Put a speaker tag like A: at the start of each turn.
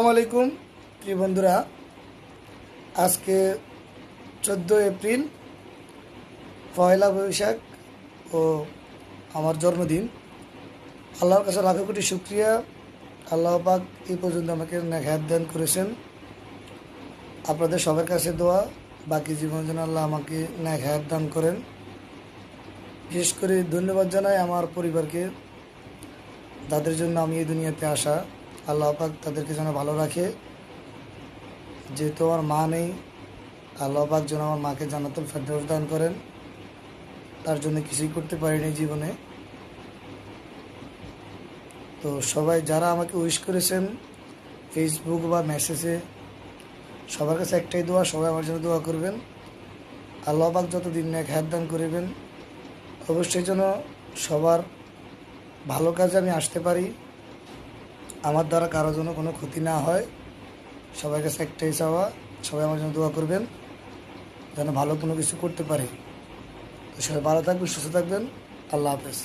A: আসসালামু আলাইকুম প্রিয় বন্ধুরা, আজকে 14 এপ্রিল, পয়লা বৈশাখ ও আমার জন্মদিন। আল্লাহর কাছে লাখো কোটি শুক্রিয়া। আল্লাহ পাক এই পর্যন্ত আমাকে নেক দান করেছেন। আপনাদের সবার কাছে দোয়া, বাকি জীবন যেন আল্লাহ আমাকে নেক দান করেন। বিশেষ করে ধন্যবাদ জানাই আমার পরিবারকে, তাদের জন্য আমি এই দুনিয়াতে আসা। আল্লাহ পাক তাদেরকে যেন ভালো রাখে। যেহেতু আমার মা নেই, আল্লাহ পাক যেন আমার মাকে জান্নাতুল ফেরদৌস দান করেন। তার জন্য কিছুই করতে পারিনি জীবনে। তো সবাই যারা আমাকে উইশ করেছেন ফেসবুক বা মেসেজে, সবার কাছে একটাই দোয়া, সবাই আমার জন্য দোয়া করবেন। আল্লাহ পাক যতদিন নেক হায়াত দান করিবেন, অবশ্যই যেন সবার ভালো কাজে আমি আসতে পারি, আমার দ্বারা কারো জন্য কোনো ক্ষতি না হয়। সবার কাছে একটাই চাওয়া, সবাই আমার জন্য দোয়া করবেন যেন ভালো কোনো কিছু করতে পারি। তো সবাই ভালো থাকবেন, সুস্থ থাকবেন। আল্লাহ হাফেজ।